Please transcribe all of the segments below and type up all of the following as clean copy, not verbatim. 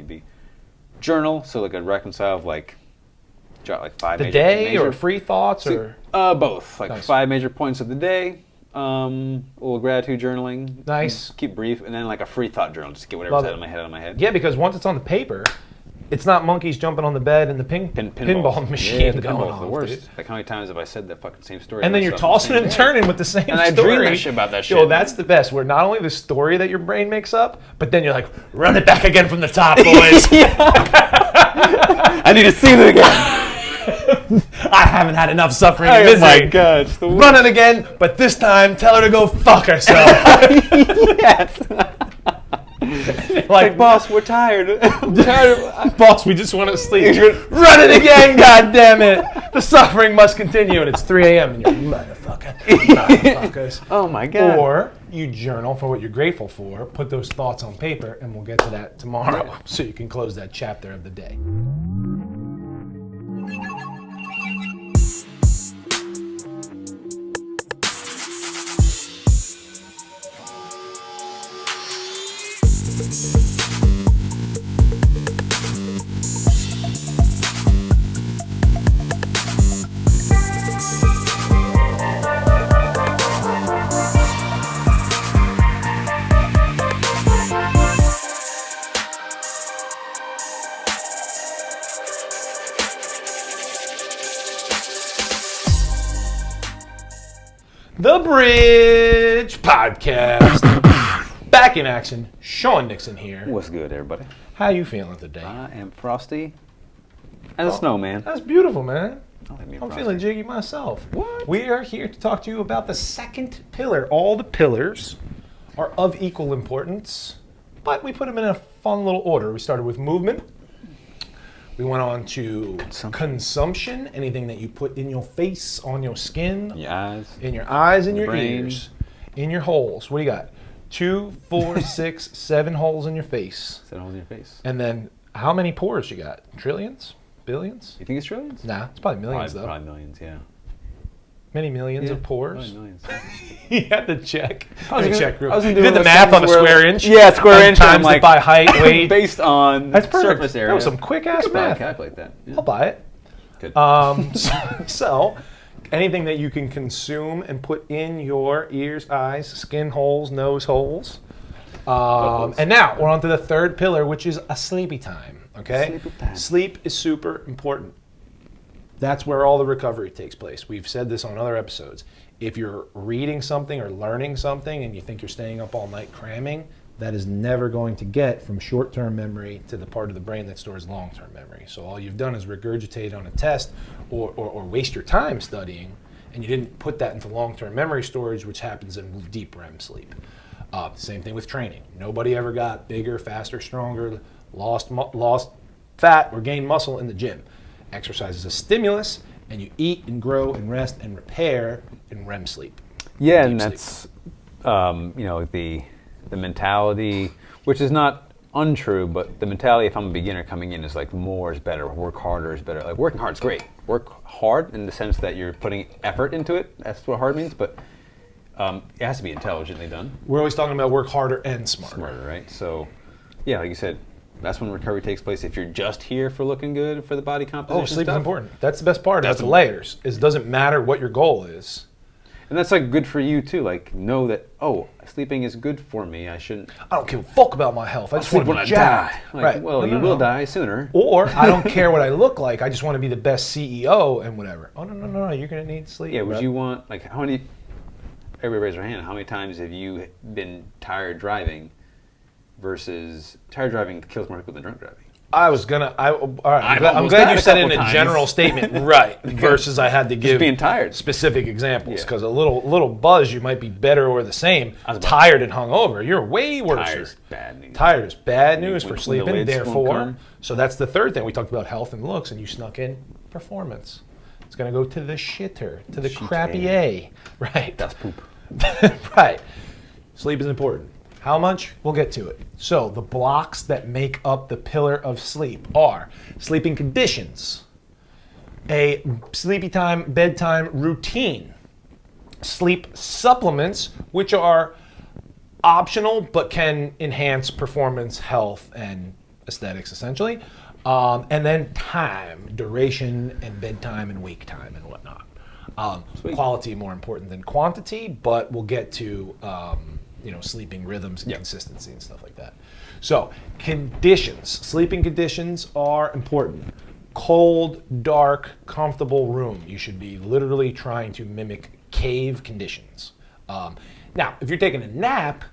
be. Journal, so like a reconcile of like jot like 5 the day or free thoughts or both. Like nice. 5 major points of the day. A little gratitude journaling. Nice. Keep brief, and then like a free thought journal, just to get whatever's out of my head. Yeah, because once it's on the paper, it's not monkeys jumping on the bed and the pinball machine Yeah, the going pinball's off. the worst. Dude. Like how many times have I said that fucking same story? And then you're tossing and turning with the same and story. I dream that shit about that shit. Yo, that's the best. Where not only the story that your brain makes up, but then you're like, run it back again from the top, boys. I need to see it again. I haven't had enough suffering and misery. Oh my God, it's the worst. Run it again, but this time tell her to go fuck herself. Yes. Like, boss, we're tired. Boss, we just want to sleep. Run it again, God damn it! The suffering must continue, and it's 3 a.m. and you're motherfuckers. Oh my God. Or you journal for what you're grateful for, put those thoughts on paper, and we'll get to that tomorrow, so you can close that chapter of the day. The Bridge Podcast. Back in action. Sean Nixon here. What's good, everybody? How you feeling today? I am frosty as a snowman. That's beautiful, man. I'm I'm feeling jiggy myself. What? We are here to talk to you about the second pillar. All the pillars are of equal importance, but we put them in a fun little order. We started with movement. We went on to consumption, anything that you put in your face, on your skin, Your eyes. in your eyes, in your brain. ears, in your holes. What do you got? 2, 4, 6, 7 holes in your face. 7 holes in your face. And then how many pores you got? Trillions? Billions? You think it's trillions? Nah, it's probably millions though. Probably millions, yeah. Many millions of pores. Probably millions. You had to check. I was gonna You do did the those math on a things where- square inch. Yeah, square inch. and I'm Times like, it by height, weight. based on That's perfect. surface area. That was some quick ass I could probably math. calculate that. Yeah. I'll buy it. Good. So, anything that you can consume and put in your ears, eyes, skin holes, nose holes. And now we're on to the third pillar, which is a sleepy time. Okay? Sleepy time. Sleep is super important. That's where all the recovery takes place. We've said this on other episodes. If you're reading something or learning something and you think you're staying up all night cramming, that is never going to get from short-term memory to the part of the brain that stores long-term memory. So all you've done is regurgitate on a test or waste your time studying, and you didn't put that into long-term memory storage, which happens in deep REM sleep. Same thing with training. Nobody ever got bigger, faster, stronger, lost fat or gained muscle in the gym. Exercise is a stimulus, and you eat and grow and rest and repair in REM sleep. Yeah, and that's the mentality, which is not untrue, but the mentality if I'm a beginner coming in is like more is better, work harder is better. Like working hard is great. Work hard in the sense that you're putting effort into it. That's what hard means, but it has to be intelligently done. We're always talking about work harder and smarter. Smarter, right? So, yeah, like you said, that's when recovery takes place. If you're just here for looking good for the body composition Oh, sleep stuff, is important. That's the best part. That's the layers. It doesn't matter what your goal is. and that's like good for you too. Like know that sleeping is good for me. I shouldn't. I don't give a fuck about my health. I just want to when be I jacked. die. Like, Right. well, No, you no, will no. die sooner. Or I don't care what I look like. I just want to be the best CEO and whatever. Oh no! You're gonna need sleep. Yeah. Would bro. you want like how many? Everybody raise their hand. How many times have you been tired driving? Versus tired driving kills more people than drunk driving. I was gonna. All right. I'm almost glad died you a said it in couple a times. general statement, right? Versus I had to give being tired. specific examples Yeah. because a little buzz, you might be better or the same. I was about- Tired and hungover, you're way worse. Tired is bad news. Tired is bad news When for the sleeping. lids won't Therefore, come. so that's the third thing we talked about: health and looks, and you snuck in performance. It's gonna go to the shitter, to the Shitter. crappy A, right? That's poop. Right. Sleep is important. How much? We'll get to it. So the blocks that make up the pillar of sleep are sleeping conditions, a sleepy time, bedtime routine, sleep supplements, which are optional but can enhance performance, health, and aesthetics essentially. And then time, duration, and bedtime and wake time and whatnot. Quality more important than quantity, but we'll get to sleeping rhythms and consistency and stuff like that. So conditions, sleeping conditions are important. Cold, dark, comfortable room. You should be literally trying to mimic cave conditions. Now, if you're taking a nap,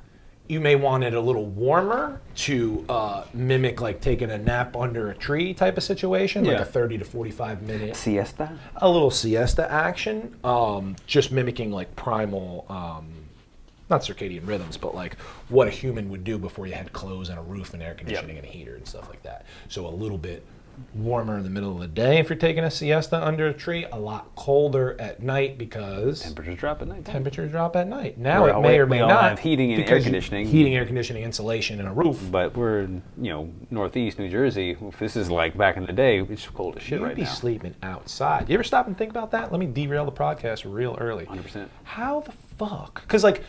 you may want it a little warmer to mimic like taking a nap under a tree type of situation, like a 30 to 45 minute siesta. A little siesta action, just mimicking like primal, not circadian rhythms, but like what a human would do before you had clothes and a roof and air conditioning and a heater and stuff like that. So a little bit warmer in the middle of the day if you're taking a siesta under a tree, a lot colder at night because temperatures drop at night. Temperatures drop at night. Now it may or may not have heating and air conditioning. Heating, air conditioning, insulation, and a roof. But we're northeast New Jersey. If this is like back in the day, it's cold as shit right now. You'd be sleeping outside. You ever stop and think about that? Let me derail the podcast real early. 100%. How the fuck? Because like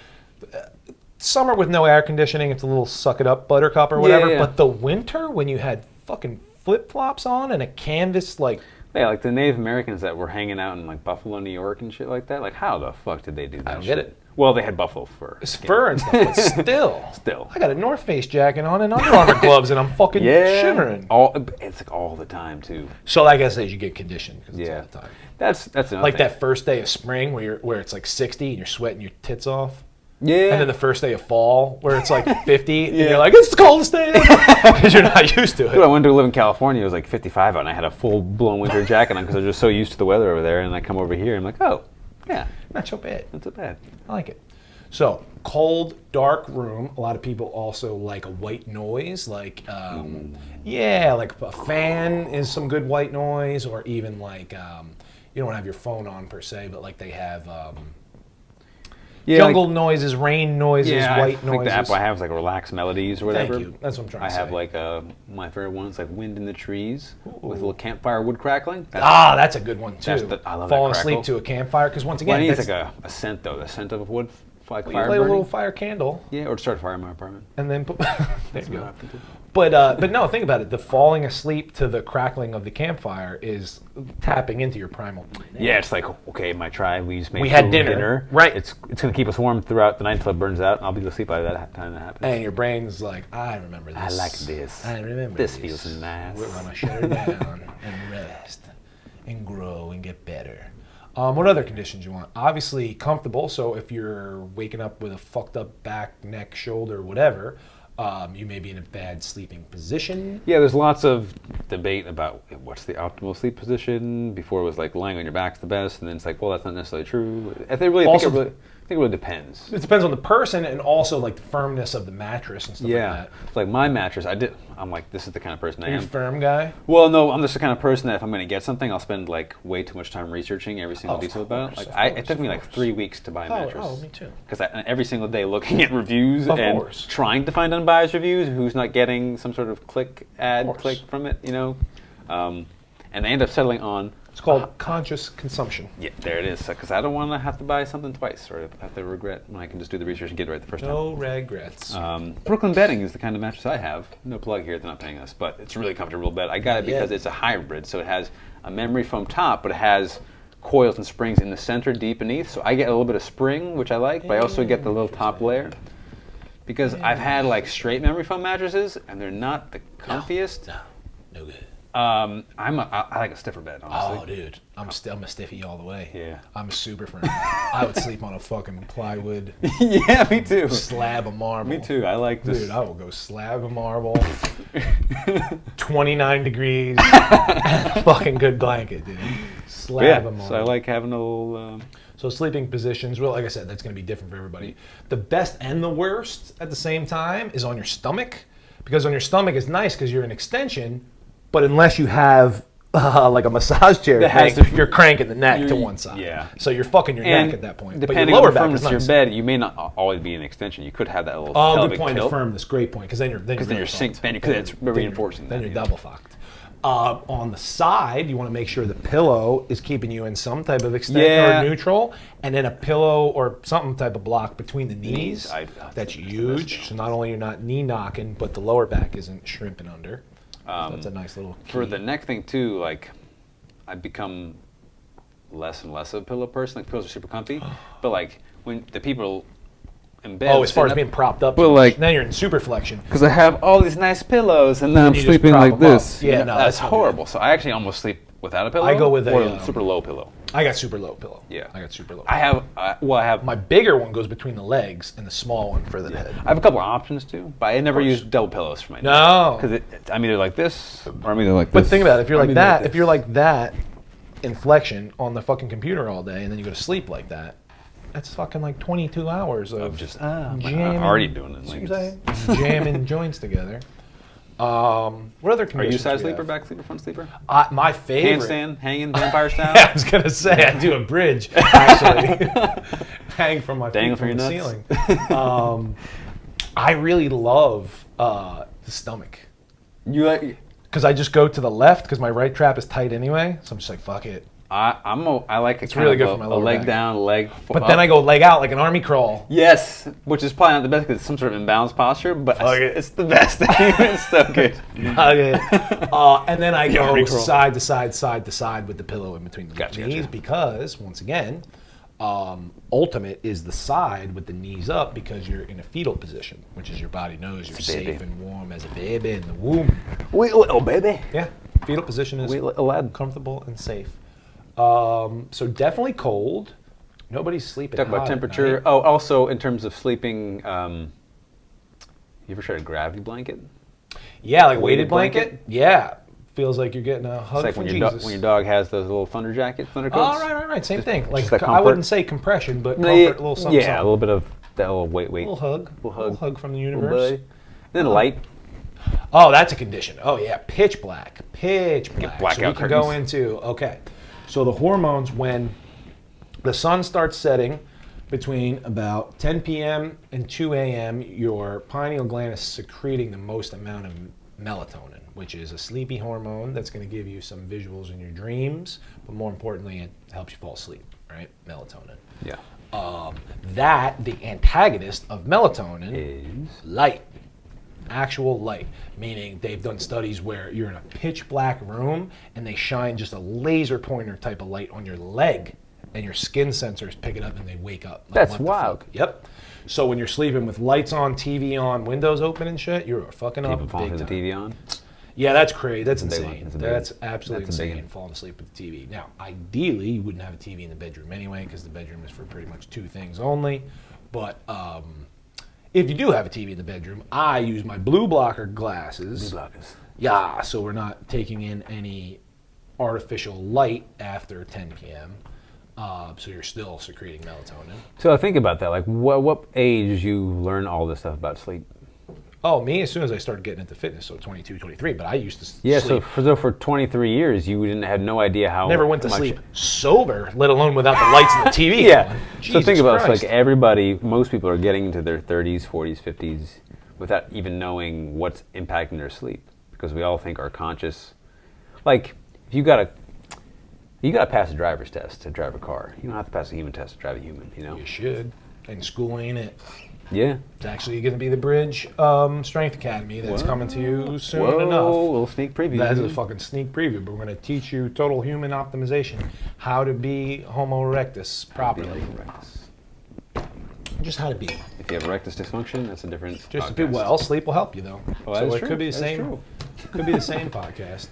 summer with no air conditioning, it's a little suck it up buttercup or whatever. Yeah. But the winter when you had fucking flip-flops on and a canvas like the Native Americans that were hanging out in like Buffalo, New York and shit like that, like how the fuck did they do that? I don't get it. Well, they had buffalo fur. It's fur and stuff, but Still. I got a North Face jacket on and Under Armour gloves and I'm fucking shivering. It's like all the time too. So like I said, you get conditioned because it's all the time. That's another like thing. that first day of spring where it's like 60 and you're sweating your tits off. Yeah. And then the first day of fall where it's like 50 and you're like, it's the coldest day because you're not used to it. Dude, I went to live in California. It was like 55 out and I had a full-blown winter jacket on because I was just so used to the weather over there. And I come over here and I'm like, oh, yeah. Not so bad. Not so bad. I like it. So, cold, dark room. A lot of people also like a white noise. Like, like a fan is some good white noise. Or even like, you don't have your phone on per se, but like they have... jungle noises, rain noises, white noises. I think the app I have is like Relax Melodies or whatever. Thank you. That's what I'm trying to say. I have like my favorite one is like Wind in the Trees with a little campfire wood crackling. That's a good one too. I love Falling that crackle. asleep to a campfire because once again, it's like a scent though, the scent of a wood fire you light a little fire candle. Yeah, or start a fire in my apartment. And then put there you go. But no, think about it. The falling asleep to the crackling of the campfire is tapping into your primal. Yeah, it's like, okay, my tribe, we just made had dinner. Right. It's going to keep us warm throughout the night until it burns out, and I'll be asleep by that time that happens. And your brain's like, I remember this. I like this. I remember this. This feels nice. We're going to shut her down and rest and grow and get better. What other conditions you want? Obviously comfortable, so if you're waking up with a fucked up back, neck, shoulder, whatever, you may be in a bad sleeping position. Yeah, there's lots of debate about what's the optimal sleep position. Before it was like lying on your back's the best, and then it's like, well, that's not necessarily true. I think it really depends. It depends on the person and also like the firmness of the mattress and stuff like that. It's like my mattress, I'm like, this is the kind of person I am. Are you a firm guy? Well, no, I'm just the kind of person that if I'm going to get something, I'll spend like way too much time researching every single detail about it. Like it took me like 3 weeks to buy a mattress. Oh, me too. Because every single day looking at reviews trying to find unbiased reviews, who's not getting some sort of click from it, and they end up settling on. It's called conscious consumption. Yeah, there it is. Because I don't want to have to buy something twice or have to regret when I can just do the research and get it right the first time. No regrets. Brooklyn Bedding is the kind of mattress I have. No plug here, they're not paying us, but it's a really comfortable bed. I got it because it's a hybrid, so it has a memory foam top, but it has coils and springs in the center deep beneath, so I get a little bit of spring, which I like, but I also get the little top layer. Because I've had like straight memory foam mattresses, and they're not the comfiest. No good. I like a stiffer bed, honestly. Oh, dude, I'm a stiffy all the way. Yeah, I'm a super firm. I would sleep on a fucking plywood. Yeah, me too. Slab of marble. Me too. I like this. Dude, I will go slab of marble. 29 degrees. Fucking good blanket, dude. Slab of marble. So I like having a little. So sleeping positions, well, like I said, that's going to be different for everybody. The best and the worst at the same time is on your stomach, because on your stomach is nice because you're an extension. But unless you have like a massage chair, you're cranking the neck to one side. Yeah. So you're fucking your neck at that point. Depending on the firmness of your bed, you may not always be an extension. You could have that little pelvic good point. tilt. Firmness, great point. Because then you're synced. Because it's reinforcing that. Then you're double fucked. On the side, you want to make sure the pillow is keeping you in some type of extension or neutral, and then a pillow or some type of block between the knees. That's huge. So not only you're not knee knocking, but the lower back isn't shrimping under. That's a nice little key. For the neck thing too, like I've become less and less of a pillow person. Like pillows are super comfy, but like when the people in bed. As far as being propped up, but like now you're in super flexion. Because I have all these nice pillows, and then I'm sleeping like this. Yeah, no, that's horrible. So I actually almost sleep without a pillow. I go with a super low pillow. I got super low pillow. Yeah, I got super low. Pillow. I have my bigger one goes between the legs, and the small one for the head. I have a couple of options too, but I never use double pillows for my neck. No, because I'm either like this or I'm either like this. But think about it, if you're like that, if you're like that in flexion on the fucking computer all day, and then you go to sleep like that, that's fucking like 22 hours of just jamming. I'm already doing it. Like jamming joints together. What other conditions? Are you side sleeper, back sleeper, front sleeper? My favorite. Handstand, hanging, vampire style? I was going to say, I do a bridge, actually. Hang from my feet from the ceiling. I really love the stomach. You like? Because I just go to the left, because my right trap is tight anyway, so I'm just like, fuck it. I like it's really good for my lower leg back. Down, leg But up. then I go leg out like an army crawl. Yes, which is probably not the best because it's some sort of imbalanced posture, but it's the best thing. It's so good. And then I go side to side with the pillow in between the knees because, once again, ultimate is the side with the knees up because you're in a fetal position, which is your body knows you're safe and warm as a baby in the womb. Wee little baby. Yeah, fetal position is comfortable and safe. So definitely cold. Nobody's sleeping. Talk about temperature. Oh, also in terms of sleeping, you ever tried a gravity blanket? Yeah, like a weighted blanket. Yeah, feels like you're getting a hug it's like from when Jesus. when your dog has those little thunder jackets, thunder coats. Oh, right. Same thing. Like that I wouldn't say compression, but comfort, a little something. Yeah, a little bit of that little weight. A little hug from the universe. Buddy. Then light. Oh, that's a condition. Oh yeah, pitch black. Blackout so we can go into So the hormones, when the sun starts setting between about 10 p.m. and 2 a.m., your pineal gland is secreting the most amount of melatonin, which is a sleepy hormone that's going to give you some visuals in your dreams, but more importantly, it helps you fall asleep, right? Melatonin. Yeah. The antagonist of melatonin is light. Actual light, meaning they've done studies where you're in a pitch black room and they shine just a laser pointer type of light on your leg and your skin sensors pick it up and they wake up. Like, that's wild. Yep. So when you're sleeping with lights on, TV on, windows open and shit, you're fucking up big time. The TV on? Yeah, that's crazy. That's insane. That's absolutely insane. Insane. Falling asleep with the TV. Now, ideally, you wouldn't have a TV in the bedroom anyway because the bedroom is for pretty much two things only. But if you do have a TV in the bedroom, I use my blue blocker glasses. Blue blockers. Yeah, so we're not taking in any artificial light after 10 p.m. So you're still secreting melatonin. So think about that. Like, what age did you learn all this stuff about sleep? Oh, me, as soon as I started getting into fitness, so 22, 23, but I used to sleep. Yeah, so for 23 years, you had no idea how Never went to sleep sober, let alone without the lights and the TV. Yeah. Jesus so think about it. Christ. Like everybody, most people are getting into their 30s, 40s, 50s without even knowing what's impacting their sleep because we all think our conscious, like if you gotta pass a driver's test to drive a car. You don't have to pass a human test to drive a human. You know. You should. And school ain't it. Yeah. It's actually going to be the Bridge Strength Academy that's coming to you soon enough. A little sneak preview. That is a fucking sneak preview, but we're going to teach you total human optimization, how to be Homo erectus properly. Just how to be. If you have erectus dysfunction, that's a different Just podcast. well, sleep will help you though. Oh, so that is it true. could be the That same. is true. Could be the same podcast.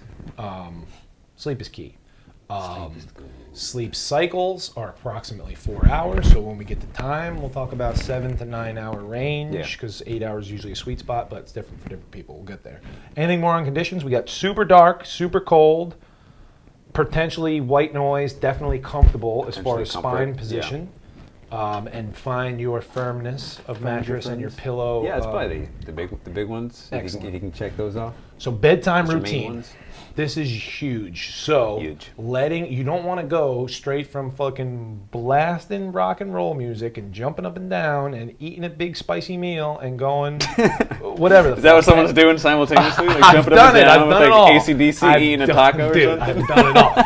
Sleep is key. Sleep cycles are approximately 4 hours. So when we get to time, we'll talk about 7 to 9 hour range because 8 hours is usually a sweet spot, but it's different for different people. We'll get there. Anything more on conditions? We got super dark, super cold, potentially white noise, definitely comfortable as far as spine position. And find your firmness of mattress and your pillow. Yeah, it's probably the big ones. If you can check those off. So bedtime What's your main routine. ones? This is huge. So you don't want to go straight from fucking blasting rock and roll music and jumping up and down and eating a big spicy meal and going whatever. Is that what someone's doing simultaneously? Like I've jumping done up and it. down I've with done it like all. AC/DC eating a taco or something? I've done it all.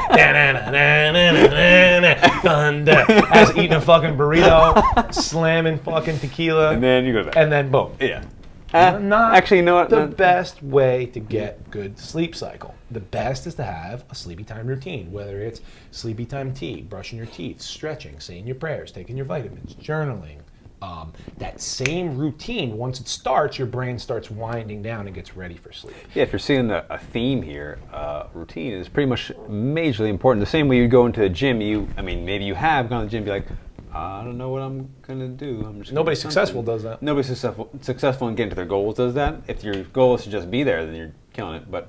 As eating a fucking burrito, slamming fucking tequila. And then you go back. And then boom. Yeah. not actually, you know what? the best way to get good sleep cycle. The best is to have a sleepy time routine, whether it's sleepy time tea, brushing your teeth, stretching, saying your prayers, taking your vitamins, journaling. That same routine, once it starts, your brain starts winding down and gets ready for sleep. Yeah, if you're seeing a theme here, routine is pretty much majorly important. The same way you go into a gym, maybe you have gone to the gym and be like, I don't know what I'm going to do. I'm just Nobody successful does that. Nobody successful in getting to their goals does that. If your goal is to just be there, then you're killing it. But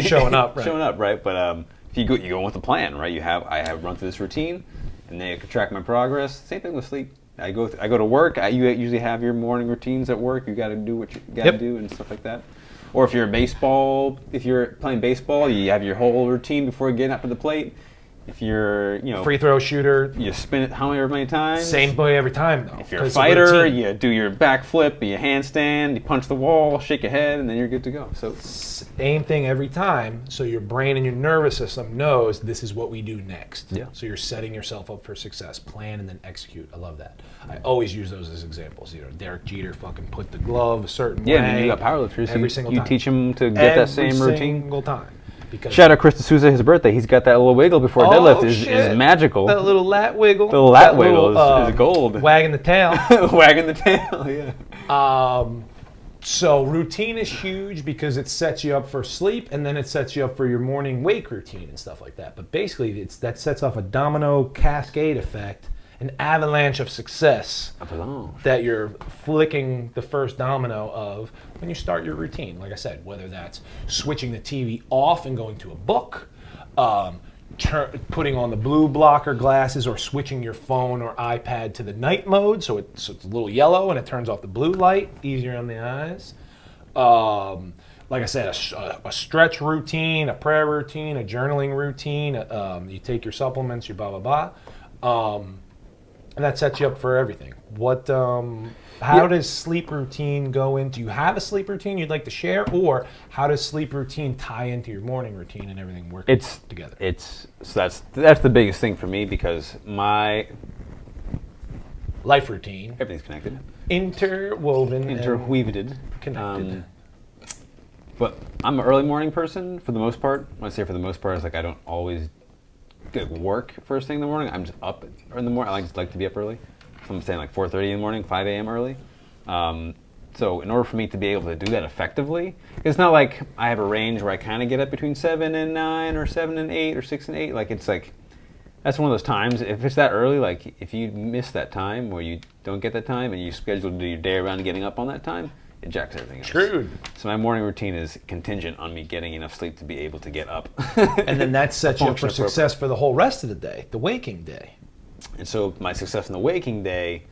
showing up, right? Showing up, right? But if you go with a plan, right? I have run through this routine, and then I can track my progress. Same thing with sleep. I go to work. You usually have your morning routines at work. You got to do what you got to do and stuff like that. Or if you're playing baseball, you have your whole routine before getting up to the plate. If you're, free throw shooter, you spin it however many times. Same way every time, though. If you're a fighter, you do your backflip, you handstand, you punch the wall, shake your head, and then you're good to go. So same thing every time. So your brain and your nervous system knows this is what we do next. Yeah. So you're setting yourself up for success. Plan and then execute. I love that. I always use those as examples. Derek Jeter fucking put the glove a certain way. Yeah, and you got powerlifters. Every single time. You teach them to get that same routine. Every single time. Shout out Chris D'Souza, his birthday. He's got that little wiggle before deadlift is magical. That little lat wiggle. The lat wiggle is gold. Wagging the tail. Wagging the tail, yeah. So routine is huge because it sets you up for sleep, and then it sets you up for your morning wake routine and stuff like that. But basically, that sets off a domino cascade effect, an avalanche of success that you're flicking the first domino of when you start your routine. Like I said, whether that's switching the TV off and going to a book, putting on the blue blocker glasses, or switching your phone or iPad to the night mode so it's a little yellow and it turns off the blue light, easier on the eyes. Like I said, a stretch routine, a prayer routine, a journaling routine. You take your supplements, your blah, blah, blah. And that sets you up for everything. How does sleep routine go into? Do you have a sleep routine you'd like to share, or how does sleep routine tie into your morning routine and everything working together? So that's the biggest thing for me, because my life routine, everything's connected, interweaved, connected. But I'm an early morning person for the most part. When I say for the most part, it's like I don't always work first thing in the morning. I'm just up in the morning. I just like to be up early. So I'm saying like 4:30 in the morning, 5 a.m. early. So in order for me to be able to do that effectively, it's not like I have a range where I kind of get up between 7 and 9 or 7 and 8 or 6 and 8. Like it's like, that's one of those times, if it's that early, like if you miss that time or you don't get that time and you schedule to do your day around getting up on that time, it jacks everything else. Screwed. So my morning routine is contingent on me getting enough sleep to be able to get up. And then that sets you up for success for the whole rest of the day, the waking day. And so my success in the waking day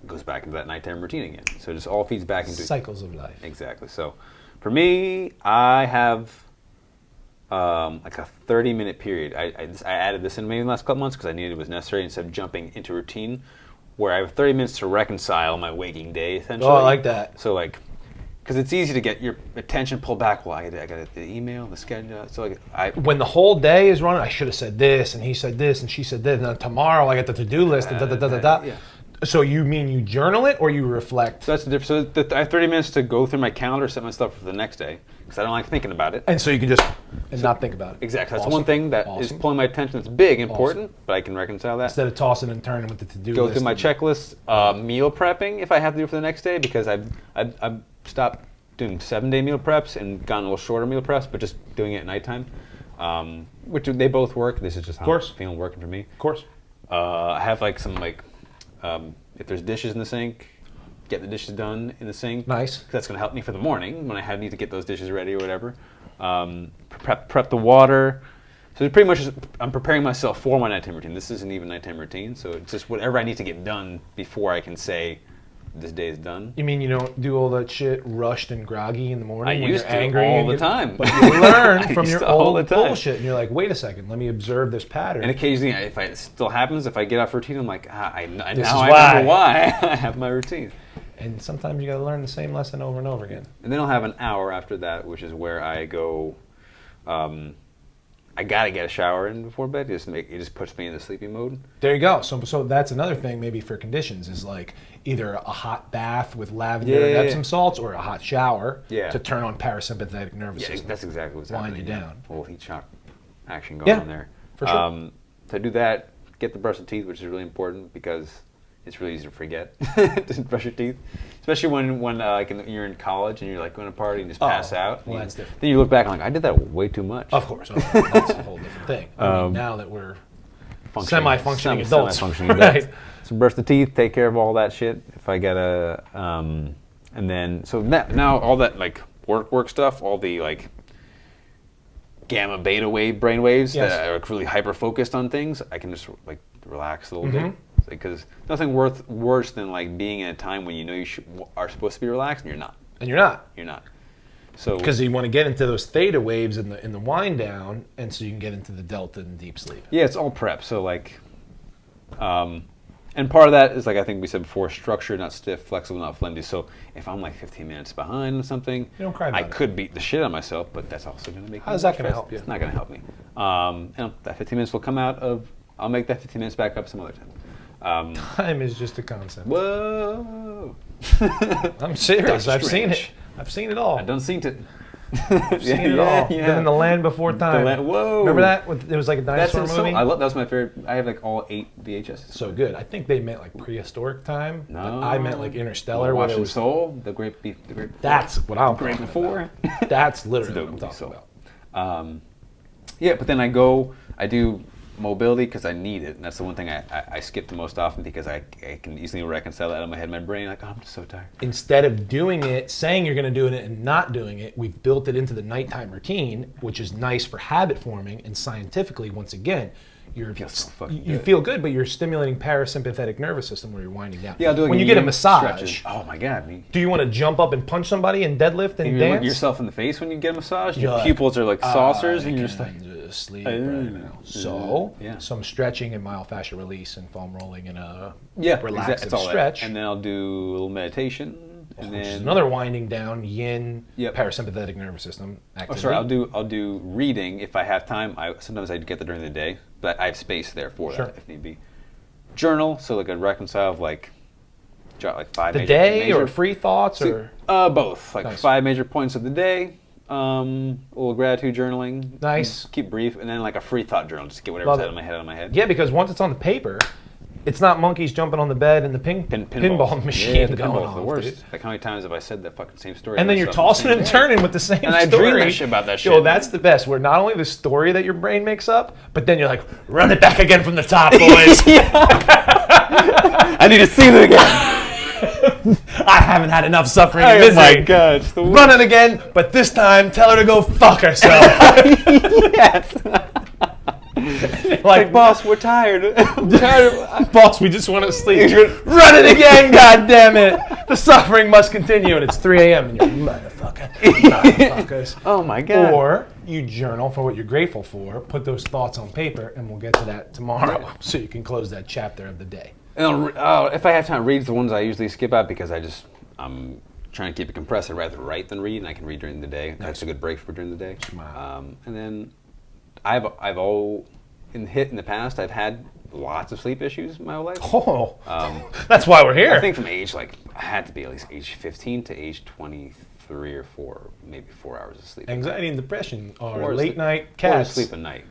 goes back into that nighttime routine again. So it just all feeds back into cycles of life. Exactly. So for me, I have like a 30-minute period. I added this in maybe the last couple months because I knew it was necessary instead of jumping into routine, where I have 30 minutes to reconcile my waking day, essentially. Oh, I like that. So like, because it's easy to get your attention pulled back. Well, I got the email, the schedule. So like, when the whole day is running, I should have said this, and he said this, and she said this, and then tomorrow I got the to-do list, and da-da-da-da-da. Yeah. So you mean you journal it, or you reflect? So that's the difference. So I have 30 minutes to go through my calendar, set my stuff for the next day, because I don't like thinking about it. And so you can just not think about it. Exactly. That's one thing that is pulling my attention. That's big, important, but I can reconcile that. Instead of tossing and turning with the to-do list. Go through my checklist, meal prepping if I have to do it for the next day, because I've stopped doing 7-day meal preps and gone a little shorter meal preps, but just doing it at nighttime, which they both work. This is just how it's feeling working for me. Of course. I have like some if there's dishes in the sink, get the dishes done in the sink. Nice. That's going to help me for the morning when I need to get those dishes ready or whatever. Prep the water. So pretty much I'm preparing myself for my nighttime routine. This isn't even nighttime routine, so it's just whatever I need to get done before I can say this day is done. You mean you don't do all that shit rushed and groggy in the morning when you're angry all the time. But you learn from your all old bullshit, and you're like, wait a second, let me observe this pattern. And occasionally, if it still happens, if I get off routine, I'm like, I remember why I have my routine. And sometimes you got to learn the same lesson over and over again. And then I'll have an hour after that, which is where I go I gotta get a shower in before bed. It just puts me in the sleepy mode. There you go. So that's another thing maybe for conditions is like either a hot bath with lavender and Epsom salts or a hot shower to turn on parasympathetic nervous system. That's exactly what's Wind happening. you down. A little heat shock action going on there. For sure. To do that, get the brush of teeth, which is really important because it's really easy to forget to brush your teeth, especially when like you're in college and you're like going to party and just pass out. Well, that's different. Then you look back and like, I did that way too much. Of course, that's a whole different thing. I mean, now that we're semi-functioning adults, right? So brush the teeth, take care of all that shit. If I get and then so now all that like work stuff, all the like gamma beta wave brain waves that are really hyper focused on things, I can just like relax a little bit. Because nothing worse than like being in a time when you know you are supposed to be relaxed and you're not. And you're not. You're not. So because you want to get into those theta waves in the wind down, and so you can get into the delta and deep sleep. Yeah, it's all prep. So like, and part of that is like I think we said before, structured, not stiff, flexible, not flimsy. So if I'm like 15 minutes behind on something, you don't cry about I could beat the shit out of myself, but that's also going to make. How's that going to help you? It's not going to help me. That 15 minutes will come out of. I'll make that 15 minutes back up some other time. Time is just a concept. Whoa! I'm serious. I've seen it. I've seen it all. I done seen it. I've seen it all. Been in the land before time. Whoa! Remember that? It was like a dinosaur movie. That was my favorite. I have like all 8 VHS. So good. I think they meant like prehistoric time. No, I meant like Interstellar. Watching Soul, the great. That's what I'm great talking before. About. That's literally what I'm talking about. Yeah, but then I do mobility because I need it, and that's the one thing I skip the most often because I can easily reconcile that out of my head and my brain. Like, oh, I'm just so tired. Instead of doing it, saying you're going to do it and not doing it, we've built it into the nighttime routine, which is nice for habit forming. And scientifically, once again, you feel good, but you're stimulating parasympathetic nervous system where you're winding down. Yeah, I'll do it when you get a massage. Stretches. Oh my god! Do you want to jump up and punch somebody and deadlift and you dance? look yourself in the face when you get a massage. Your pupils are like saucers, and you're just like sleep right now. So some stretching and myofascial release and foam rolling and a relaxed stretch. And then I'll do a little meditation. And then another winding down, yin, parasympathetic nervous system activity. Oh, sorry, I'll do reading if I have time. Sometimes I get that during the day, but I have space there for that if need be. Journal, so like a reconcile of like 5 the day or free thoughts or both, like 5 major points of the day. A little gratitude journaling. Nice. Keep brief, and then like a free thought journal, just get whatever's out of my head. Yeah, because once it's on the paper, it's not monkeys jumping on the bed and the pinball machine the going pinball's off. the worst. Dude. Like how many times have I said that fucking same story? And then you're tossing and turning with the same story. And I dream that shit about that shit. Yo, that's the best. Where not only the story that your brain makes up, but then you're like, run it back again from the top, boys. I need to see it again. I haven't had enough suffering and misery. Oh my god. Run it again, but this time tell her to go fuck herself. Yes. Like, boss, we're tired. Boss, we just want to sleep. Run it again, goddammit. The suffering must continue, and it's 3 a.m. and you're motherfuckers. Oh my god. Or you journal for what you're grateful for, put those thoughts on paper, and we'll get to that tomorrow so you can close that chapter of the day. And if I have time, read the ones I usually skip out because I'm trying to keep it compressed. I'd rather write than read, and I can read during the day. Nice. That's a good break for during the day. And then I've in the past I've had lots of sleep issues in my whole life. Oh, that's why we're here. I think from age I had to be at least age 15 to age 23 or 4, maybe 4 hours of sleep. Anxiety and depression are late night cats. Or sleep at night.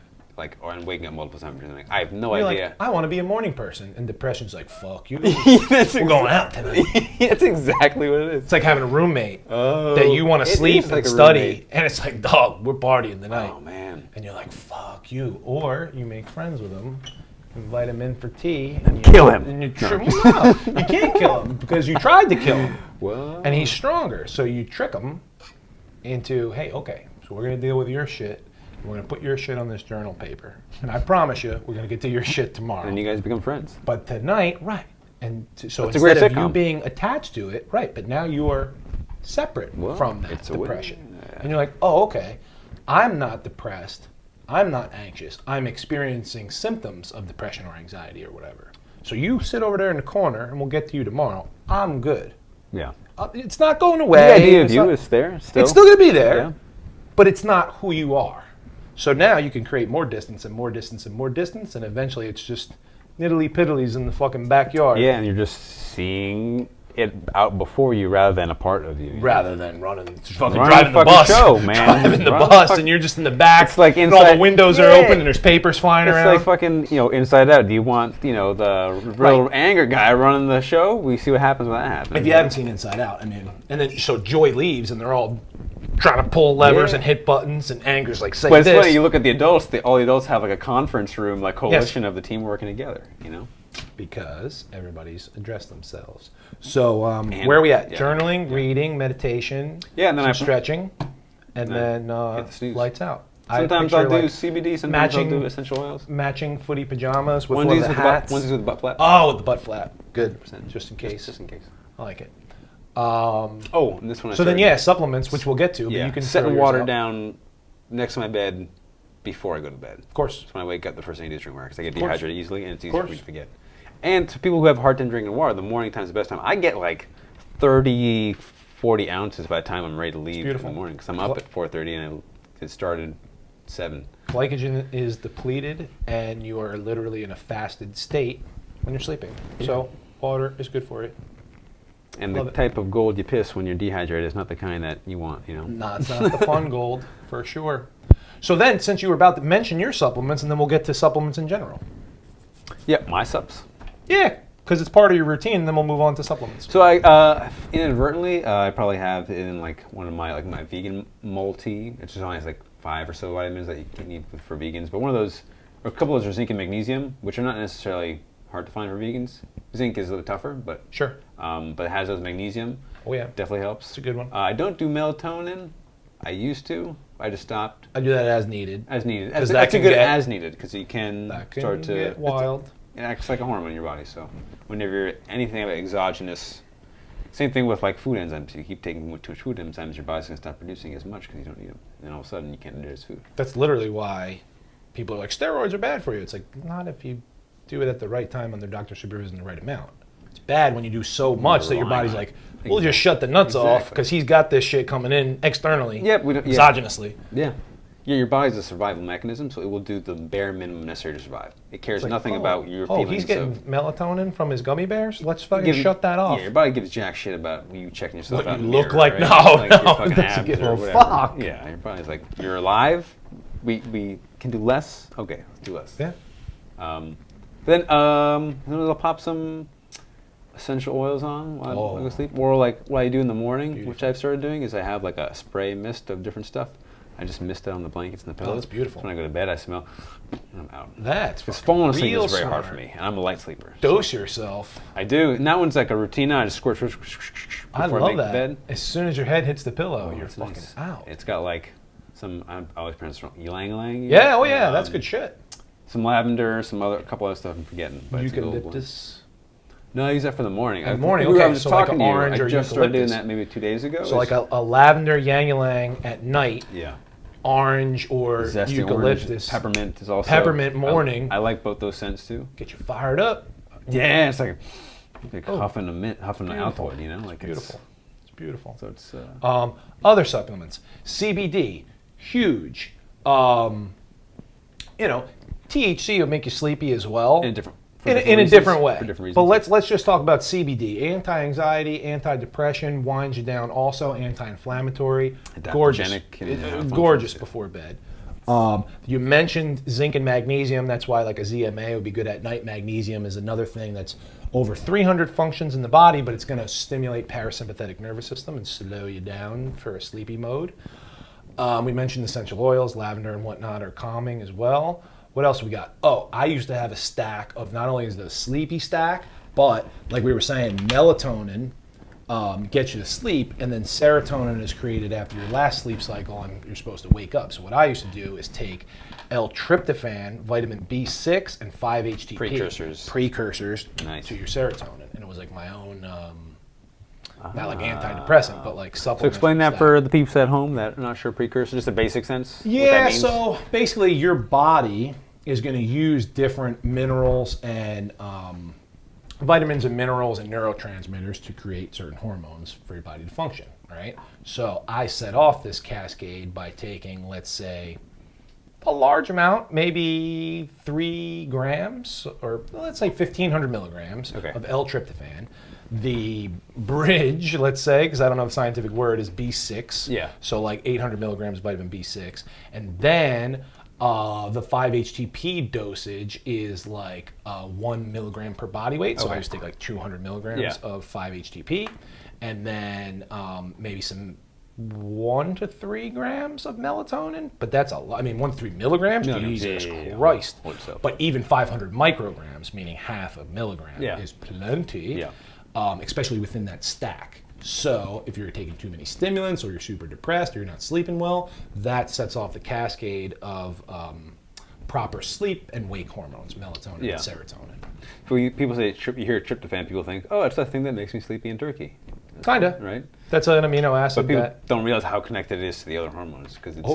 Or waking up multiple times during the night. I have no idea. Like, I want to be a morning person, and depression's like, fuck you. We're going out tonight. That's exactly what it is. It's like having a roommate that you want to sleep and study, and it's like, dog, we're partying tonight. Oh man. And you're like, fuck you. Or you make friends with him, invite him in for tea, and kill him. And you can't kill him because you tried to kill him. Well. And he's stronger, so you trick him into, hey, okay, so we're gonna deal with your shit. We're going to put your shit on this journal paper. And I promise you, we're going to get to your shit tomorrow. And you guys become friends. But tonight, right. And so it's instead of you being attached to it, right, but now you are separate from that depression. And you're like, oh, okay, I'm not depressed. I'm not anxious. I'm experiencing symptoms of depression or anxiety or whatever. So you sit over there in the corner, and we'll get to you tomorrow. I'm good. Yeah. It's not going away. The idea of you is there still. It's still going to be there, but it's not who you are. So now you can create more distance and more distance and more distance, and eventually it's just niddly piddlies in the fucking backyard. Yeah, and you're just seeing it out before you rather than a part of you. Rather than running, fucking Run driving the the bus, show, man. driving the Run bus, fuck- and you're just in the back. It's like and all inside- the windows are Yeah. open, and there's papers flying It's around. like fucking, Inside Out. Do you want, the real Right. anger guy running the show? We see what happens when that happens. If you haven't seen Inside Out, and then so Joy leaves, and they're all trying to pull levers Yeah. and hit buttons, and Anger's like, say But it's this. funny, you look at the adults, all the adults have like a conference room, like coalition of the team working together, Because everybody's addressed themselves. So where are we at? Yeah. Journaling, reading, meditation, Yeah, and then some I stretching, and then hit the snooze. lights out. Sometimes I I'll picture, do like, CBD, sometimes matching- I'll do essential oils. matching footy pajamas with Onesies one of the with, hats. onesies with the butt flap. Oh, with the butt flap. Good. 100%. Just in case. Just in case. I like it. Oh, and this one I So then, started- yeah, supplements, which we'll get to. But Yeah, you can setting throw water yours out. down next to my bed before I go to bed. Of course. So when I wake up, the first thing I do is drink water because I get Of course. dehydrated easily and it's easy Of for me course. to forget. And to people who have a hard time drinking water, the morning time is the best time. I get like 30, 40 ounces by the time I'm ready to leave in beautiful. the morning because I'm up at 4:30 and it started 7. Glycogen is depleted, and you are literally in a fasted state when you're sleeping. So water is good for it. And Love the it. type of gold you piss when you're dehydrated is not the kind that you want, Nah, it's not the fun gold, for sure. So then, since you were about to mention your supplements, and then we'll get to supplements in general. Yep, my subs. Yeah, because it's part of your routine, and then we'll move on to supplements. So I inadvertently I probably have in like one of my my vegan multi, which is only has like 5 or so vitamins that you can need for vegans. But one of those, or a couple of those are zinc and magnesium, which are not necessarily hard to find for vegans. Zinc is a little tougher, but Sure. but it has those magnesium. Oh, yeah. Definitely helps. It's a good one. I don't do melatonin. I used to. I just stopped I do that as needed. as needed. 'Cause That's that a can good get- as needed because you can That can start to get wild. It acts like a hormone in your body. So whenever you're anything about exogenous, same thing with like food enzymes. You keep taking too much food enzymes, your body's gonna stop producing as much because you don't need them. And then all of a sudden you can't digest food. That's literally why people are like, steroids are bad for you. It's like, not if you do it at the right time under doctor supervision, the right amount. It's bad when you do so much that your relying body's on like, it. we'll just shut the nuts off Exactly. because he's got this shit coming in externally, Yep, we don't. Yeah. exogenously. Yeah. Yeah, your body's a survival mechanism, so it will do the bare minimum necessary to survive. It cares It's like, nothing about your oh, feelings. he's getting of melatonin from his gummy bears? Let's fucking give- shut that off. Yeah, your body gives jack shit about you checking yourself What out. you in the look mirror, like? right? No, Like your no, fucking it doesn't abs give or a whatever. fuck. Yeah, your body's like, you're alive. We can do less. Okay, let's do less. Yeah. Then I'll pop some essential oils on while I go to sleep, or like what I do in the morning, which I've started doing is I have like a spray mist of different stuff. I just mist it on the blankets and the pillows. that's beautiful. So when I go to bed, I smell, and I'm out. That's Because fucking falling asleep real is very hard smart. for me, and I'm a light sleeper. Dose yourself. I do, and that one's like a routine. I just squirt before I I love make that. bed. As soon as your head hits the pillow, you're It's fucking nice. out. It's got like some, I always pronounce it wrong, ylang ylang. Yeah, oh yeah, that's good shit. Some lavender, a couple other stuff I'm forgetting. But it's a gold one. Eucalyptus. No, I use that for the morning. In the morning, I okay, was so like talking an to you. orange I or just started doing eucalyptus. that maybe 2 days ago. So like a lavender yang-ylang at night, yeah. orange or Zesty eucalyptus. orange. Peppermint is also. Peppermint morning. I like both those scents too. Get you fired up. Yeah, it's like Oh, huffing an beautiful. Altoid, you know? Like Beautiful. It's beautiful. So it's. Other supplements, CBD, huge. THC will make you sleepy as well. In a different. In a different way. For different But reasons. let's just talk about CBD. Anti-anxiety, anti-depression, winds you down. Also anti-inflammatory. Gorgeous. Adaptogenic and functions, Gorgeous yeah. before bed. You mentioned zinc and magnesium. That's why like a ZMA would be good at night. Magnesium is another thing that's over 300 functions in the body, but it's going to stimulate parasympathetic nervous system and slow you down for a sleepy mode. We mentioned essential oils, lavender and whatnot are calming as well. What else we got? Oh, I used to have a stack of not only is the sleepy stack, but like we were saying, melatonin gets you to sleep, and then serotonin is created after your last sleep cycle, and you're supposed to wake up. So what I used to do is take L-tryptophan, vitamin B6, and 5-HTP. Precursors Nice. to your serotonin, and it was like my own, not like antidepressant, but like supplement. So explain that stack. for the peeps at home that are not sure precursor, just a basic sense. what that Yeah, means. so basically your body is going to use different minerals and vitamins and minerals and neurotransmitters to create certain hormones for your body to function, right? So I set off this cascade by taking, let's say, a large amount, maybe 3 grams, or let's say 1,500 milligrams of L-tryptophan. The bridge, let's say, because I don't know the scientific word, is B6. Yeah. So like 800 milligrams vitamin B6. And then the 5-HTP dosage is like 1 milligram per body weight. So I used to take like 200 milligrams of 5-HTP. And then maybe some 1 to 3 grams of melatonin, but that's a lot. I mean, 1 to 3 milligrams, Jesus Christ. But even 500 micrograms, meaning half a milligram, is plenty, especially within that stack. So if you're taking too many stimulants, or you're super depressed, or you're not sleeping well, that sets off the cascade of proper sleep and wake hormones, melatonin and serotonin. So people say, you hear tryptophan, people think, oh, it's that thing that makes me sleepy in turkey. Kinda. Right? That's an amino acid. But people don't realize how connected it is to the other hormones, because it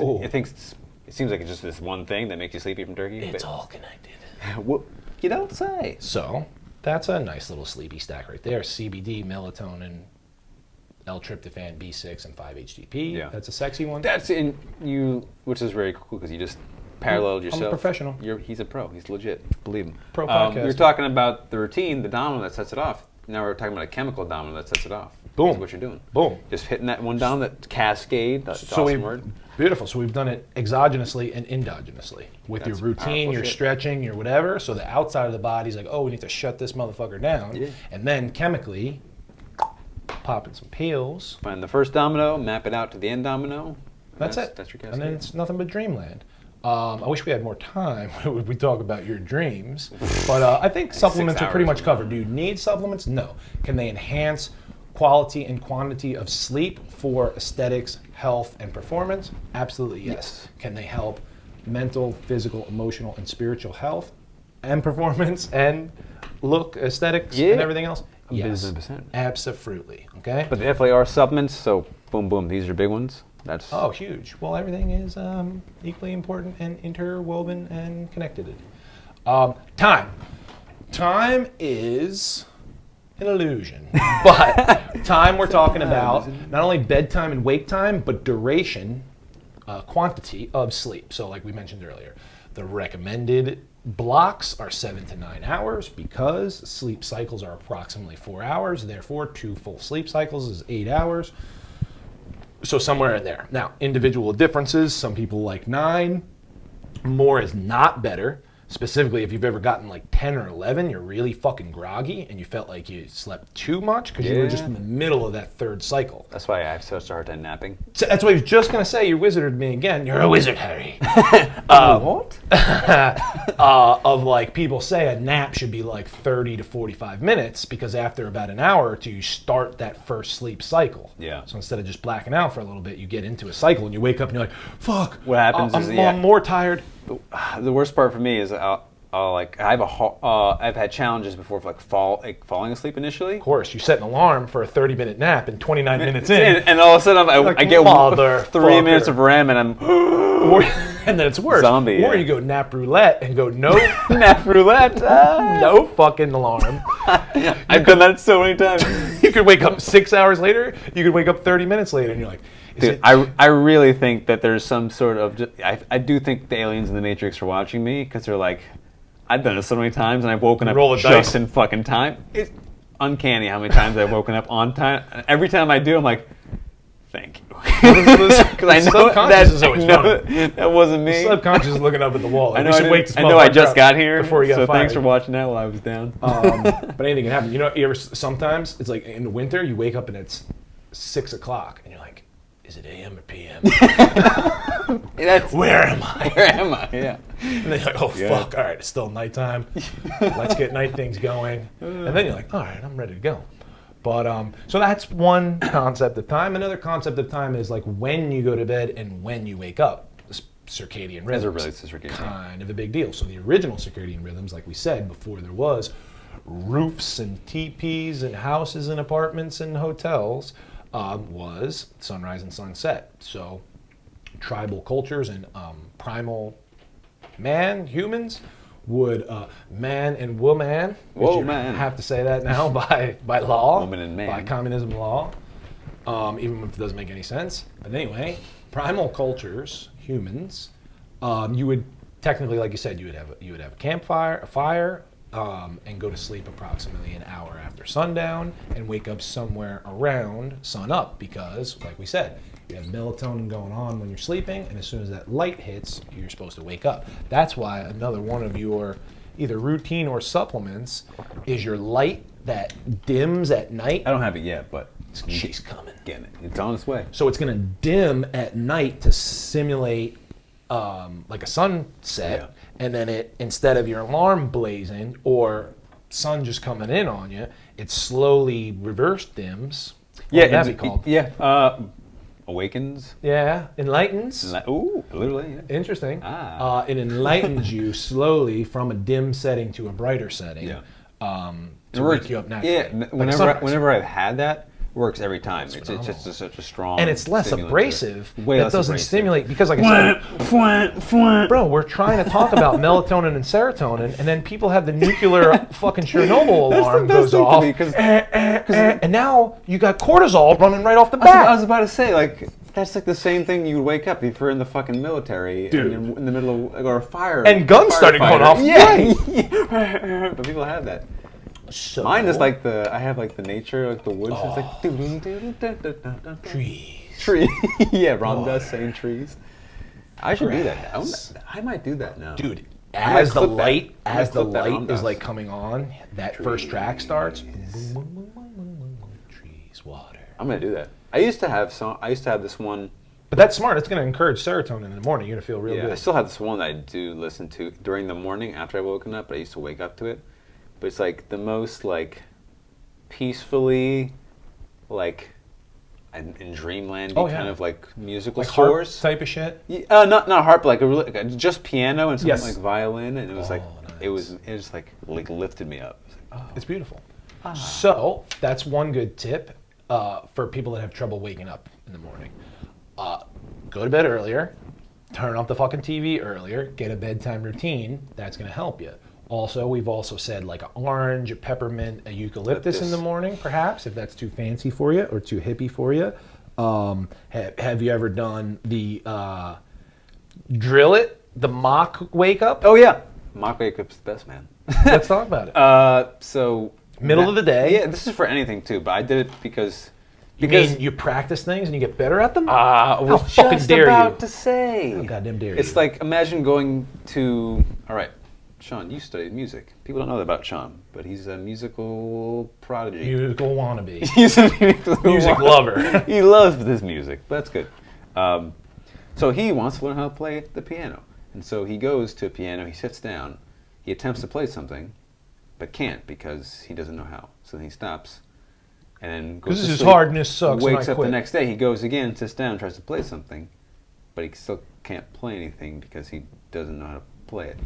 seems like it's just this one thing that makes you sleepy from turkey. It's all connected. Well, you don't say. So that's a nice little sleepy stack right there. CBD, melatonin, L-tryptophan, B6, and 5-HTP. Yeah. That's a sexy one. That's in you, which is very cool, because you just paralleled yourself. I'm a professional. He's a pro. He's legit. Believe him. Pro podcast. You're talking about the routine, the domino that sets it off. Now we're talking about a chemical domino that sets it off. Boom. That's what you're doing. Boom. Just hitting that one down, that cascade. That's So awesome word. Beautiful. So we've done it exogenously and endogenously. With your routine, your stretching, your whatever. So the outside of the body's like, oh, we need to shut this motherfucker down. Yeah. And then chemically, popping some pills. Find the first domino, map it out to the end domino. That's it. That's your cascade. And then it's nothing but dreamland. I wish we had more time when we talk about your dreams, but I think supplements are pretty much covered. Do you need supplements? No. Can they enhance quality and quantity of sleep for aesthetics, health, and performance? Absolutely yes. Can they help mental, physical, emotional, and spiritual health and performance and look, aesthetics, and everything else? Yes. 100%. Absolutely. Okay? But they definitely are supplements, so boom, boom, these are big ones. That's huge. Well, everything is equally important and interwoven and connected. Time. Time is an illusion. But time we're talking about not only bedtime and wake time, but duration, quantity of sleep. So like we mentioned earlier, the recommended blocks are 7 to 9 hours because sleep cycles are approximately 4 hours. Therefore, 2 full sleep cycles is 8 hours. So somewhere in there. Now, individual differences. Some people like 9. More is not better. Specifically, if you've ever gotten like 10 or 11, you're really fucking groggy and you felt like you slept too much because you were just in the middle of that third cycle. That's why I have such a hard time napping. So that's what I was just going to say. You wizarded me again. You're a wizard, Harry. What? Of like people say a nap should be like 30 to 45 minutes because after about an hour or two, you start that first sleep cycle. Yeah. So instead of just blacking out for a little bit, you get into a cycle and you wake up and you're like, fuck. What happens is I'm more tired. The worst part for me is I've had challenges before of falling asleep initially. Of course, you set an alarm for a 30-minute nap and 29 minutes in. And all of a sudden I get 3 minutes of REM and I'm... and then it's worse. Zombie, or you go nap roulette and go, no. Nap roulette? No fucking alarm. I've done that so many times. You could wake up 6 hours later. You could wake up 30 minutes later and you're like... Dude, I really think that there's some sort of... I do think the aliens in the Matrix are watching me because they're like... I've done it so many times, and I've woken up just in fucking time. It's uncanny how many times I've woken up on time. And every time I do, I'm like, thank you. Because I know that wasn't me. The subconscious is looking up at the wall. Like, I know I just got here, before you got fired. Thanks for watching that while I was down. But anything can happen. You know, sometimes it's like in the winter, you wake up and it's 6 o'clock, and you're like, is it AM or PM? Where am I? Where am I? Yeah. And then you're like, oh, fuck, all right, it's still nighttime. Let's get night things going. And then you're like, all right, I'm ready to go. But so that's one concept of time. Another concept of time is like when you go to bed and when you wake up. Circadian rhythms. As it relates to circadian. Kind of a big deal. So the original circadian rhythms, like we said before there was roofs and teepees and houses and apartments and hotels, was sunrise and sunset. So tribal cultures and primal humans would man and woman. Whoa, man! Have to say that now by law, woman and man, by communism law, even if it doesn't make any sense. But anyway, primal cultures, humans, You would technically, like you said, you would have a campfire, a fire, and go to sleep approximately an hour after sundown, and wake up somewhere around sun up, because, like we said, you have melatonin going on when you're sleeping, and as soon as that light hits, you're supposed to wake up. That's why another one of your either routine or supplements is your light that dims at night. I don't have it yet, but She's coming. getting it. It's on its way. So it's going to dim at night to simulate like a sunset, Yeah. and then it, instead of your alarm blazing or sun just coming in on you, it slowly reverse dims. Yeah, What would that be called? Yeah, awakens. Yeah, enlightens. Ooh, literally. Yeah. Interesting. Ah. It enlightens you slowly from a dim setting to a brighter setting. Yeah. To wake you up naturally. Yeah, Like a whenever sunrise. whenever I've had that, it works every time. It's just such a strong. And it's less stimulant to it. abrasive. Way That less doesn't abrasive. stimulate, because, like I said, bro, we're trying to talk about melatonin and serotonin, and then people have the nuclear fucking Chernobyl alarm goes off, and now you got cortisol running right off the I bat. was about to say, like, that's like the same thing you would wake up if you're in the fucking military, Dude. and you're in the middle of, or a fire, And guns started going off. Yeah, but people have that. So, Mine is like I have like the nature, like the woods. It's like trees. tree. Yeah, Ram does saying trees. I should do that. Grass. I might do that now. Dude, might as the clip that. light, I might clip that on is us. like coming on, that first track starts. Trees, water. I'm gonna do that. I used to have this one. But that's smart. It's going to encourage serotonin in the morning. You're going to feel real Yeah, I good. still have this one that I do listen to during the morning after I've woken up. But I used to wake up to it. But it's like the most like peacefully, like in dreamland Oh, yeah. kind of like musical Like harp scores. type of shit. Yeah, not harp, like just piano and something Yes. like violin, and it was like nice. it was just like lifted me up. It was like, oh. It's beautiful. So that's one good tip for people that have trouble waking up in the morning. Go to bed earlier, turn off the fucking TV earlier, get a bedtime routine. That's going to help you. Also, we've also said like an orange, a peppermint, a eucalyptus in the morning, perhaps, if that's too fancy for you or too hippie for you. Have you ever done the drill it, the mock wake up? Oh yeah, mock wake up's the best, man. Let's talk about it. So Middle of the day. Yeah, this is for anything too, but I did it because You mean you practice things and you get better at them? I was How fucking just dare about you? to say. How goddamn dare It's you? like imagine going to. All right, Sean, you studied music. People don't know that about Sean, but he's a musical prodigy. Musical wannabe. He's a Music lover. He loves this music. But that's good. So he wants to learn how to play the piano, and so he goes to a piano. He sits down. He attempts to play something, but can't because he doesn't know how. So then he stops, and then goes This to is sleep, hard and this sucks. Wakes and I up quit. the next day. He goes again, sits down, tries to play something, but he still can't play anything because he doesn't know how to play it.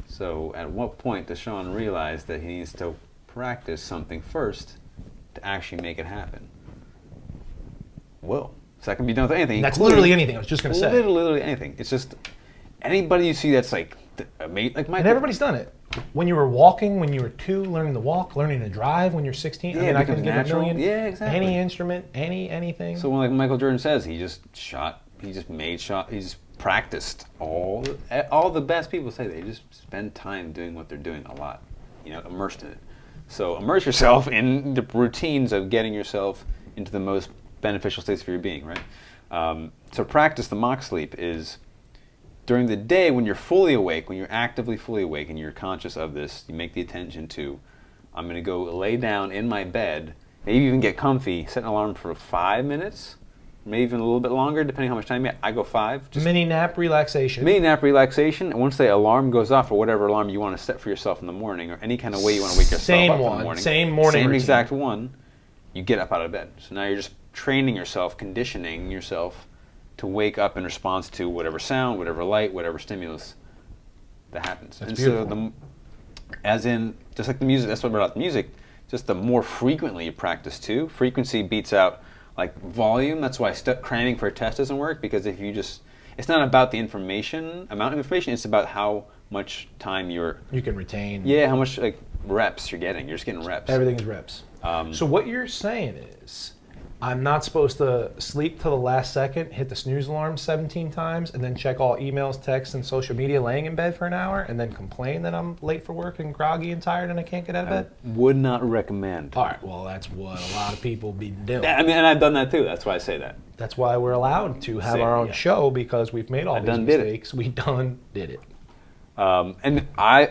So at what point does Sean realize that he needs to practice something first to actually make it happen? Well, so that can be done with anything. That's including- literally anything. I was just going to say. Literally anything. It's just anybody you see that's like like my And everybody's done it. When you were walking, when you were 2, learning to walk, learning to drive when you're 16. Yeah, I mean, it I can becomes give natural. a million. Yeah, exactly. Any instrument, anything. So when like Michael Jordan says, he just made shot. He just practiced all the best people say they just spend time doing what they're doing a lot, immersed in it. So immerse yourself in the routines of getting yourself into the most beneficial states for your being, right? So practice the mock sleep is during the day when you're fully awake, when you're actively fully awake and you're conscious of this, you make the attention to, I'm going to go lay down in my bed, maybe even get comfy, set an alarm for 5 minutes, maybe even a little bit longer, depending how much time you have. I go 5. Just mini nap relaxation. mini nap relaxation, and once the alarm goes off, or whatever alarm you want to set for yourself in the morning, or any kind of way you want to wake yourself Same up in one, the morning. same morning Same routine. exact one, you get up out of bed. So now you're just training yourself, conditioning yourself to wake up in response to whatever sound, whatever light, whatever stimulus that happens. That's and beautiful. so as in, just like the music, that's what about the music, just the more frequently you practice too, frequency beats out like volume. That's why cramming for a test doesn't work, because if you just, it's not about the amount of information, it's about how much time You can retain. how much like reps you're getting. You're just getting reps. Everything is reps. Um, So what you're saying is, I'm not supposed to sleep till the last second, hit the snooze alarm 17 times, and then check all emails, texts, and social media laying in bed for an hour, and then complain that I'm late for work and groggy and tired and I can't get out of bed? Would not recommend. All right, well, that's what a lot of people be doing. I mean, and I've done that too. That's why I say that. That's why we're allowed to have our own show, because we've made all these mistakes. We done did it. And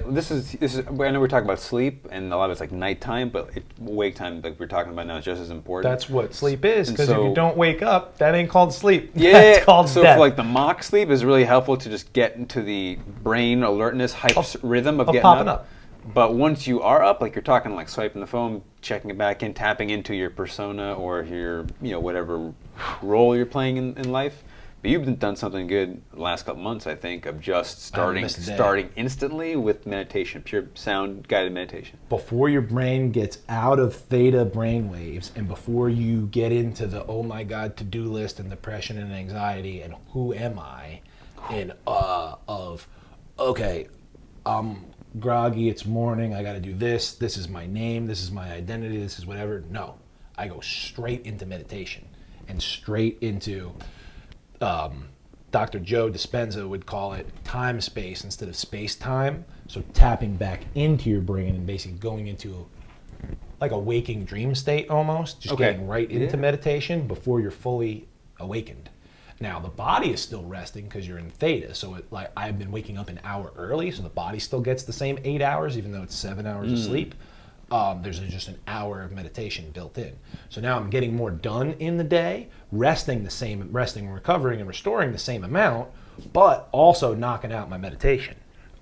this is I know we're talking about sleep, and a lot of it's like nighttime, but wake time, like we're talking about now, is just as important. That's what sleep is, because if you don't wake up, that ain't called sleep. Yeah, that's called so death. for like the mock sleep is really helpful to just get into the brain alertness rhythm of getting popping up. But once you are up, like you're talking like swiping the phone, checking it back in, tapping into your persona or your whatever role you're playing in life. But you've done something good the last couple months, I think, of just starting instantly with meditation, pure sound guided meditation. Before your brain gets out of theta brain waves, and before you get into the oh my god to-do list and depression and anxiety and who am I, and of okay, I'm groggy, it's morning, I gotta do this is my name, this is my identity, this is whatever. No, I go straight into meditation and straight into Dr. Joe Dispenza would call it time space instead of space time. So tapping back into your brain and basically going into like a waking dream state almost, just getting right into meditation before you're fully awakened. Now the body is still resting because you're in theta, so like I've been waking up an hour early, so the body still gets the same 8 hours, even though it's 7 hours of sleep. There's just an hour of meditation built in. So now I'm getting more done in the day, resting, recovering, and restoring the same amount, but also knocking out my meditation.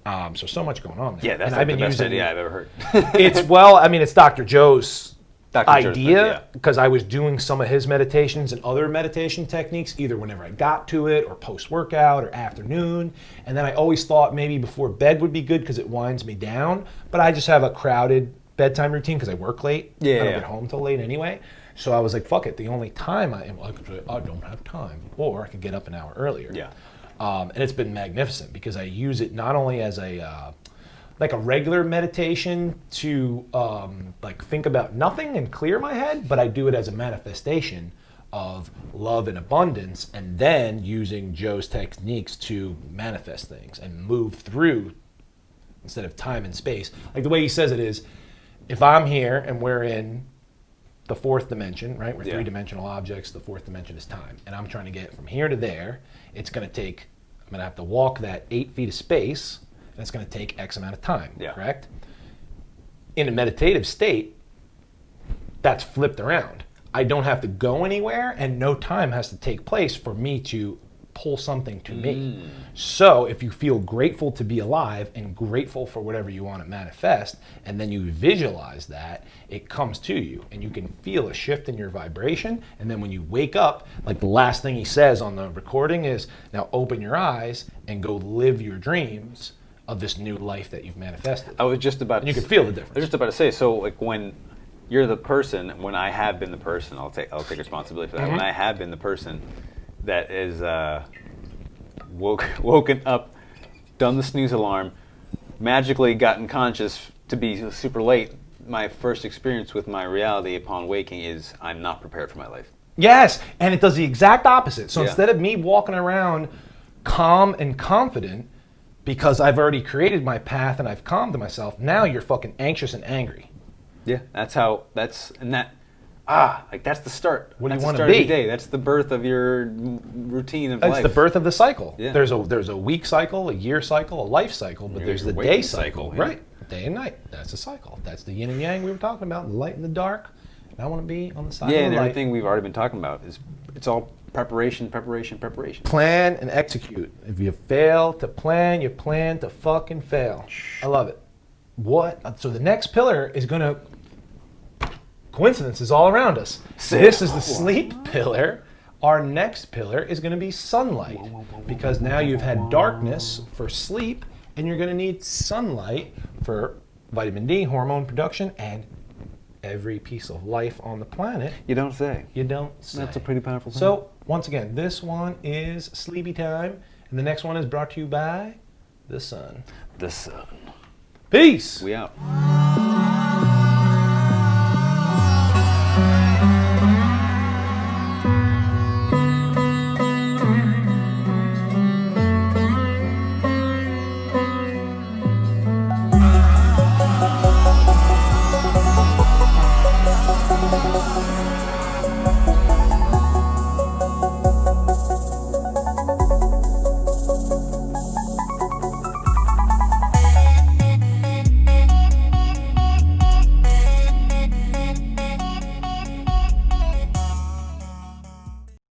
So much going on there. Yeah, that's like the best idea I've ever heard. It's Dr. Joe's idea, Joe's, because I was doing some of his meditations and other meditation techniques either whenever I got to it or post-workout or afternoon. And then I always thought maybe before bed would be good because it winds me down, but I just have a crowded bedtime routine because I work late. I don't get home till late anyway. So I was like, fuck it. The only time I could say, I don't have time. Or I could get up an hour earlier. Yeah. And it's been magnificent because I use it not only as a like a regular meditation to like think about nothing and clear my head, but I do it as a manifestation of love and abundance, and then using Joe's techniques to manifest things and move through instead of time and space. Like the way he says it is, if I'm here and we're in the fourth dimension, right? We're three-dimensional objects. The fourth dimension is time. And I'm trying to get from here to there. I'm going to have to walk that 8 feet of space, and it's going to take X amount of time, correct? In a meditative state, that's flipped around. I don't have to go anywhere, and no time has to take place for me to pull something to me. So if you feel grateful to be alive and grateful for whatever you want to manifest, and then you visualize that, it comes to you and you can feel a shift in your vibration. And then when you wake up, like the last thing he says on the recording is, now open your eyes and go live your dreams of this new life that you've manifested. I was just about and you can feel the difference. I was just about to say, so like when you're the person, when I have been the person, I'll take responsibility for that. When I have been the person that is woken up, done the snooze alarm, magically gotten conscious to be super late, my first experience with my reality upon waking is I'm not prepared for my life. Yes, and it does the exact opposite. So instead of me walking around calm and confident because I've already created my path and I've calmed myself, now you're fucking anxious and angry. Yeah, that's the start. What do you want to be? be? Every day. That's the birth of your routine of life. It's the birth of the cycle. Yeah. There's a week cycle, a year cycle, a life cycle, but there's the day cycle, right? Day and night. That's a cycle. That's the yin and yang we were talking about, the light and the dark. And I want to be on the side of the light. Yeah, and everything we've already been talking about it's all preparation. Plan and execute. If you fail to plan, you plan to fucking fail. I love it. So the next pillar is going to... Coincidence is all around us. This is the sleep pillar. Our next pillar is going to be sunlight, because now you've had darkness for sleep, and you're going to need sunlight for vitamin D, hormone production, and every piece of life on the planet. You don't say. You don't say. That's a pretty powerful thing. So, once again, this one is Sleepy Time, and the next one is brought to you by the sun. The sun. Peace! We out.